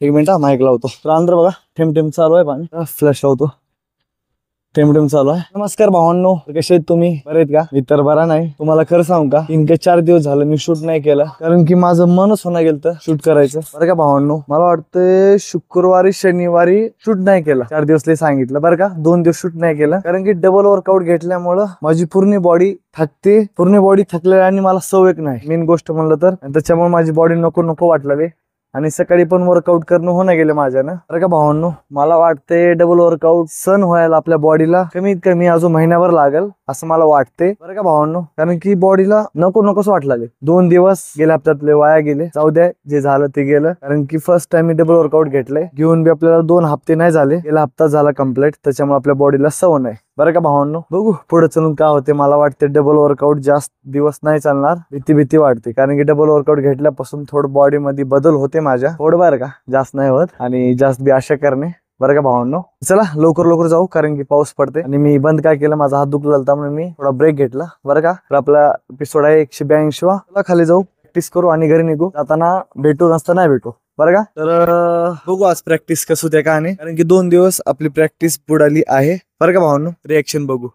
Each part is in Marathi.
एक मिनिट माईक लावतो. तर अंदर बघा ठेम ठेम चालू आहे पाणी. फ्लॅश लावतो. ठेम ठेम चालू आहे. नमस्कार भावांनो, कसे आहेत तुम्ही? बरे आहेत का? मी तर बरा नाही. तुम्हाला खरं सांगू का, 3 ते 4 दिवस झालं मी शूट नाही केलं, कारण की माझं मनच होणं गेलं शूट करायचं. बरं का भावांनो, मला वाटतं शुक्रवारी शनिवारी शूट नाही केलं. 4 दिवस लय सांगितलं बरं का. 2 दिवस शूट नाही केलं, कारण की डबल वर्कआउट घेतल्यामुळं माझी पूर्ण बॉडी थकते. पूर्ण बॉडी थकल्या आणि मला सवय नाही मेन गोष्ट म्हणलं तर. त्याच्यामुळे माझी बॉडी नको नको वाटलं आणि सकाळी पण वर्कआउट करणं होणं गेलं माझ्यानं. बरं का भावांनो, मला वाटते डबल वर्कआउट सण व्हायला आपल्या बॉडीला कमीत कमी अजून महिनाभर लागेल असं मला वाटते. बरं का भावांनो, कारण की बॉडीला नको नकोच वाटलं. 2 दिवस गेल्या हप्त्यातले वाया गेले. जाऊ द्या, जे झालं ते गेलं. कारण की फर्स्ट टाइम मी डबल वर्कआउट घेतलंय. घेऊन बी आपल्याला 2 हप्ते नाही झाले, गेला हप्ता झाला कम्प्लीट. त्याच्यामुळे आपल्या बॉडीला सवय नाही. बरं का भावांनो, बघू पुढे चलून काय होते. मला वाटते डबल वर्कआउट जास्त दिवस नाही चालणार. भीती वाटते, कारण की डबल वर्कआउट घेतल्यापासून थोडं बॉडी मध्ये बदल होते माझ्या. थोडं बरं का, जास्त नाही होत आणि जास्त बी आशा करणे. बरं का भावांनो, चला लवकर जाऊ, कारण की पाऊस पडते. आणि मी बंद काय केलं, माझा हात दुखला होता म्हणून मी थोडा ब्रेक घेतला. बरं का, तर आपला एपिसोड आहे 182. चला खाली जाऊ, प्रॅक्टिस करू आणि घरी निघू. जाताना भेटू, नसता नाही भेटू. बरं का, तर बघू आज प्रॅक्टिस कसं होते का नाही, कारण की 2 दिवस आपली प्रॅक्टिस बुडाली आहे. बरं का भावांनो, रिएक्शन बघू.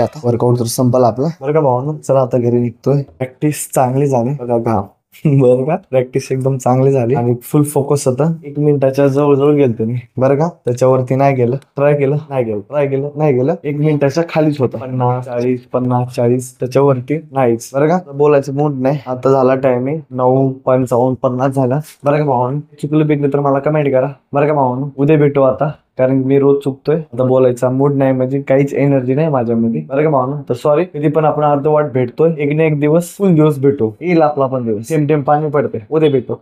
आता वर्कआउट तर संपला आपला. बरं का भावांनो, चला आता घरी निघतोय. प्रॅक्टिस चांगली झाली बघा घाम. बरं का, प्रॅक्टिस एकदम चांगली झाली आणि फुल फोकस होता. 1 मिनिटाच्या जवळ गेलतो मी बरं का. त्याच्यावरती नाही गेलं, ट्राय केलं नाही गेलं, ट्राय केलं नाही गेलं. 1 मिनिटाच्या खालीच होतं. 50-40 त्याच्यावरती नाहीच बरं का. बोलायचं मूड नाही. आता झाला टायमिंग 9:55 झाला बरं का भावांनो. चुकलं बिकलं तर मला कमेंट करा बरं का भावांनो. उद्या भेटू आता, कारण मी रोज चुकतोय. आता बोलायचा मूड नाही, म्हणजे काहीच एनर्जी नाही माझ्यामध्ये बरं का भावना. तर सॉरी. कधी पण आपण अर्धवाट भेटतोय. एक ना एक दिवस फुल दिवस भेटू. येईल आपला पण दिवस. सेम पाणी पडते. उद्या भेटू.